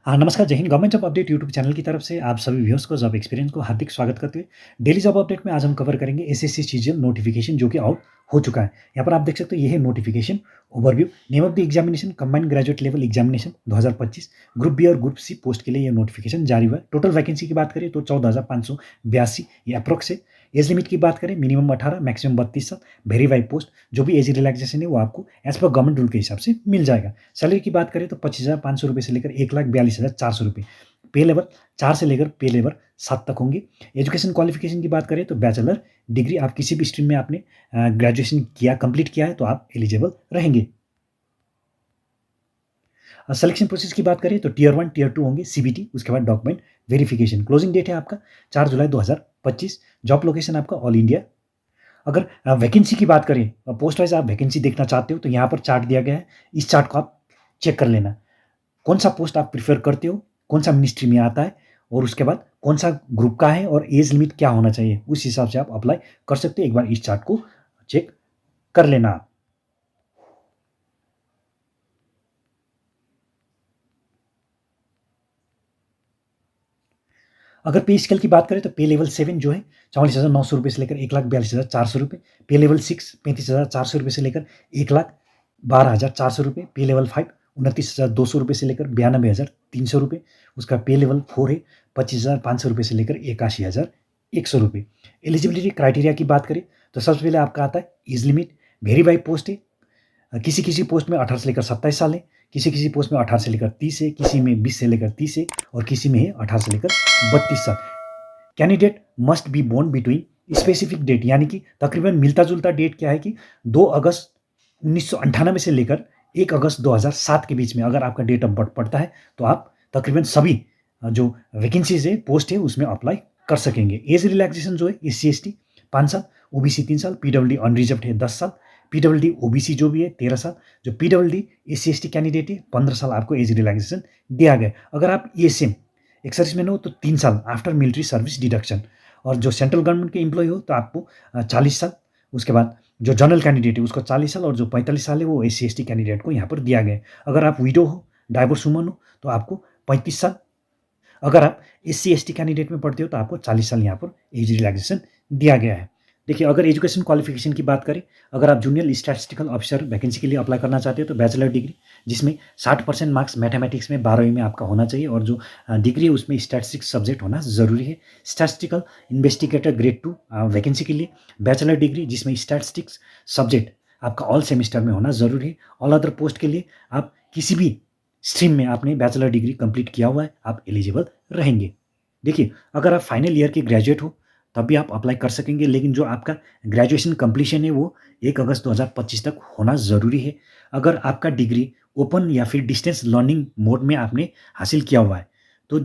हाँ, नमस्कार, जय Hind. Government job update YouTube channel की तरफ से आप सभी व्यूअर्स को जॉब एक्सपीरियंस को हार्दिक स्वागत करते हुए डेली जॉब अपडेट में आज हम कवर करेंगे एसएससी सीजीएल नोटिफिकेशन जो कि आउट हो चुका है। यहाँ पर आप देख सकते हो ये है notification overview. Name of the examination combined graduate level examination 2025 group B और ग्रुप सी पोस्ट के लिए ये नोटिफिकेशन जारी हुआ है। टोटल वैकेंसी की बात करें तो 14,582 ये अप्रोक्स है। एज लिमिट की बात करें मिनिमम 18 मैक्सिमम 32 साल। वेरीफाई पोस्ट जो भी एज रिलैक्सेशन है वो आपको एज पर गवर्नमेंट रूल के हिसाब से मिल जाएगा। सैलरी की बात करें तो 25,500 रुपये से लेकर 1,42,400 रुपये। पे लेवल 4 से लेकर पे लेवल 7 तक होंगे। एजुकेशन क्वालिफिकेशन की बात करें तो बैचलर डिग्री आप किसी भी स्ट्रीम में आपने ग्रेजुएशन किया कंप्लीट किया है तो आप एलिजिबल रहेंगे। सिलेक्शन प्रोसेस की बात करें तो टियर 1 टियर 2 होंगे सीबीटी, उसके बाद डॉक्यूमेंट वेरिफिकेशन। क्लोजिंग डेट है आपका 4 जुलाई 2025। जॉब लोकेशन आपका ऑल इंडिया। अगर वैकेंसी की बात करें पोस्ट वाइज आप वैकेंसी देखना चाहते हो तो यहाँ पर चार्ट दिया गया है। इस चार्ट को आप चेक कर लेना। कौन सा पोस्ट आप प्रेफर करते हो, कौन सा मिनिस्ट्री में आता है और उसके बाद कौन सा ग्रुप का है और एज लिमिट क्या होना चाहिए, उस हिसाब से आप अप्लाई कर सकते हो। एक बार इस चार्ट को चेक कर लेना आप। अगर पे स्केल की बात करें तो पे लेवल 7 जो है 44,900 रुपये से लेकर 1,42,400 रुपये। पे लेवल 6 35,400 रुपये से लेकर 1,12,400 रुपये। पे लेवल 5 29,200 रुपये से लेकर 92,300 रुपये। उसका पे लेवल 4 है 25,500 रुपये से लेकर 81,100 रुपये। एलिजिबिलिटी क्राइटेरिया की बात करें तो सबसे पहले आपका आता है एज लिमिट। वेरीफाई पोस्ट है। किसी किसी पोस्ट में 18 से लेकर 27 साल है, किसी किसी पोस्ट में 18 से लेकर 30 है, किसी में 20 से लेकर 30 है और किसी में है 18 से लेकर 32 साल। Candidate must be born between specific date, यानी कि तकरीबन मिलता जुलता डेट क्या है कि 2 अगस्त 1998 से लेकर 1 अगस्त 2007 के बीच में अगर आपका डेट ऑफ बर्थ पड़ता है तो आप तकरीबन सभी जो वैकेंसीज है पोस्ट है उसमें अप्लाई कर सकेंगे। एज रिलैक्सेशन जो है SC/ST 5 साल, OBC 3 साल, PWD अनरिजर्व्ड है 10 साल, PWD OBC जो भी है 13 साल, जो PWD SC/ST कैंडिडेट है 15 साल आपको एज रिलैक्सेशन दिया गया। अगर आप ESM एक सर्विसमैन हो तो 3 साल आफ्टर मिलिट्री सर्विस डिडक्शन, और जो सेंट्रल गवर्नमेंट के एम्प्लॉय हो तो आपको 40 साल। उसके बाद जो जनरल कैंडिडेट है उसको 40 साल और जो 45 साल है वो SC/ST कैंडिडेट को यहाँ पर दिया गया है। अगर आप विडो हो, डाइवोर्स वुमन हो तो आपको 35 साल। अगर आप SC/ST कैंडिडेट में पढ़ते हो तो आपको 40 साल यहाँ पर एज रिलैक्सेशन दिया गया है। देखिए, अगर एजुकेशन क्वालिफिकेशन की बात करें, अगर आप जूनियर स्टैटिस्टिकल ऑफिसर वैकेंसी के लिए अप्लाई करना चाहते हो तो बैचलर डिग्री जिसमें 60% मार्क्स मैथमेटिक्स में 12वीं में आपका होना चाहिए और जो डिग्री है उसमें स्टैटिस्टिक्स सब्जेक्ट होना ज़रूरी है। स्टैटिस्टिकल इन्वेस्टिगेटर ग्रेड 2 वैकेंसी के लिए बैचलर डिग्री जिसमें स्टैटिस्टिक्स सब्जेक्ट आपका ऑल सेमेस्टर में होना ज़रूरी है। ऑल अदर पोस्ट के लिए आप किसी भी स्ट्रीम में आपने बैचलर डिग्री कंप्लीट किया हुआ है, आप एलिजिबल रहेंगे। देखिए, अगर आप फाइनल ईयर के ग्रेजुएट हो तब भी आप अप्लाई कर सकेंगे, लेकिन जो आपका ग्रेजुएशन कंप्लीशन है वो 1 अगस्त 2025 तक होना ज़रूरी है। अगर आपका डिग्री ओपन या फिर डिस्टेंस लर्निंग मोड में आपने हासिल किया हुआ है तो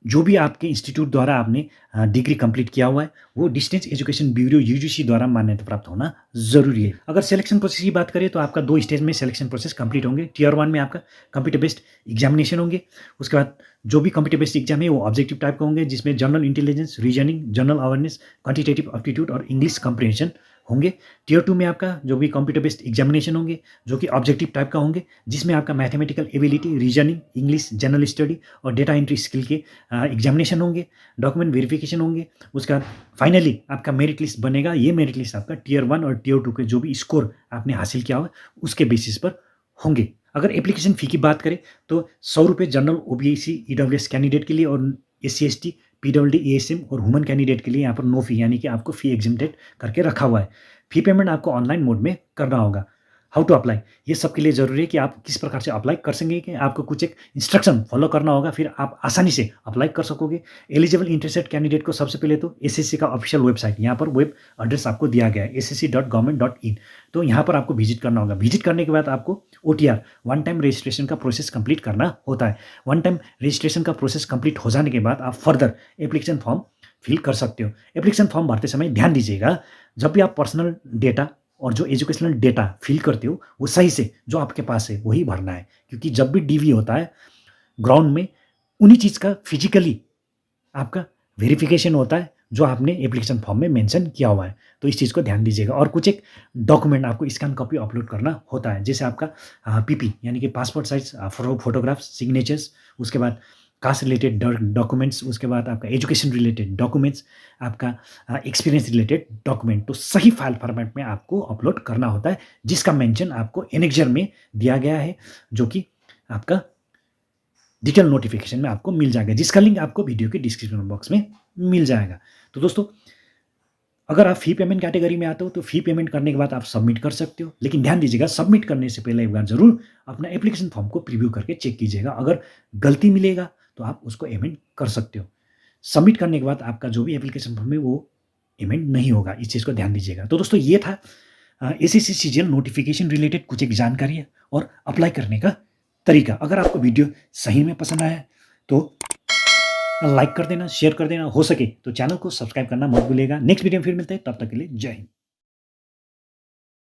जो भी आपके इंस्टीट्यूट द्वारा आपने डिग्री कंप्लीट किया हुआ है वो डिस्टेंस एजुकेशन ब्यूरो UGC द्वारा मान्यता प्राप्त होना ज़रूरी है। अगर सिलेक्शन प्रोसेस की बात करें तो आपका 2 स्टेज में सिलेक्शन प्रोसेस कंप्लीट होंगे। टियर 1 में आपका कंप्यूटर बेस्ड एग्जामिनेशन होंगे। उसके बाद जो भी कंप्यूटर बेस्ड एग्जाम है वो ऑब्जेक्टिव टाइप का होंगे जिसमें general intelligence, reasoning, general awareness, quantitative aptitude और इंग्लिश कंप्रिहेंशन होंगे। टियर 2 में आपका जो भी कंप्यूटर बेस्ड एग्जामिनेशन होंगे जो कि ऑब्जेक्टिव टाइप का होंगे जिसमें आपका mathematical ability, reasoning, English, general study और डेटा एंट्री स्किल के एग्जामिनेशन होंगे। डॉक्यूमेंट वेरिफिकेशन होंगे। उसका फाइनली आपका मेरिट लिस्ट बनेगा। ये मेरिट लिस्ट आपका टियर 1 और टियर 2 के जो भी स्कोर आपने हासिल किया हुआ उसके बेसिस पर होंगे। अगर एप्लीकेशन फ़ी की बात करें तो 100 रुपये जनरल OBC EWS कैंडिडेट के लिए और SC/ST PWD ASM और वुमन कैंडिडेट के लिए यहाँ पर नो फी, यानी कि आपको फ़ी एग्जेम्प्टेड करके रखा हुआ है। फ़ी पेमेंट आपको ऑनलाइन मोड में करना होगा। हाउ टू अप्लाई, ये सबके लिए ज़रूरी है कि आप किस प्रकार से अप्लाई कर सकेंगे कि आपको कुछ एक इंस्ट्रक्शन फॉलो करना होगा, फिर आप आसानी से अप्लाई कर सकोगे। एलिजिबल इंटरेस्टेड कैंडिडेट को सबसे पहले तो SSC का ऑफिशियल वेबसाइट, यहाँ पर वेब एड्रेस आपको दिया गया है ssc.government.in, तो यहाँ पर आपको विजिट करना होगा। विजिट करने के बाद आपको OTR वन टाइम रजिस्ट्रेशन का प्रोसेस कंप्लीट करना होता है। वन टाइम रजिस्ट्रेशन का प्रोसेस कंप्लीट हो जाने के बाद आप फर्दर एप्लीकेशन फॉर्म फिल कर सकते हो। एप्लीकेशन फॉर्म भरते समय ध्यान दीजिएगा, जब भी आप पर्सनल डेटा और जो एजुकेशनल डेटा फिल करते हो वो सही से जो आपके पास है वही भरना है, क्योंकि जब भी DV होता है ग्राउंड में उन्हीं चीज़ का फिजिकली आपका वेरिफिकेशन होता है, जो आपने एप्लीकेशन फॉर्म में मेंशन किया हुआ है। तो इस चीज़ को ध्यान दीजिएगा और कुछ एक डॉक्यूमेंट आपको स्कैन कॉपी अपलोड करना होता है। जैसे आपका पीपी यानी कि पासपोर्ट साइज़ फोटोग्राफ्स, सिग्नेचर्स, उसके बाद कास्ट रिलेटेड डॉक्यूमेंट्स, उसके बाद आपका एजुकेशन रिलेटेड डॉक्यूमेंट्स, आपका एक्सपीरियंस रिलेटेड डॉक्यूमेंट, तो सही फाइल फॉर्मेट में आपको अपलोड करना होता है, जिसका मेंशन आपको एनेक्जर में दिया गया है, जो कि आपका डिटेल नोटिफिकेशन में आपको मिल जाएगा, जिसका लिंक आपको वीडियो के डिस्क्रिप्शन बॉक्स में मिल जाएगा। तो दोस्तों, अगर आप फ़ी पेमेंट कैटेगरी में आते हो तो फ़ी पेमेंट करने के बाद आप सबमिट कर सकते हो, लेकिन ध्यान दीजिएगा सबमिट करने से पहले एक बार ज़रूर अपना एप्लीकेशन फॉर्म को प्रीव्यू करके चेक कीजिएगा। अगर गलती मिलेगा तो आप उसको अमेंड कर सकते हो। सबमिट करने के बाद आपका जो भी एप्लीकेशन फॉर्म है वो अमेंड नहीं होगा, इस चीज़ को ध्यान दीजिएगा। तो दोस्तों, ये था एसएससी सीजीएल नोटिफिकेशन रिलेटेड कुछ एक जानकारी है और अप्लाई करने का तरीका। अगर आपको वीडियो सही में पसंद आया तो लाइक कर देना, शेयर कर देना, हो सके तो चैनल को सब्सक्राइब करना मत भूलिएगा। नेक्स्ट वीडियो में फिर मिलते हैं, तब तक के लिए जय हिंद।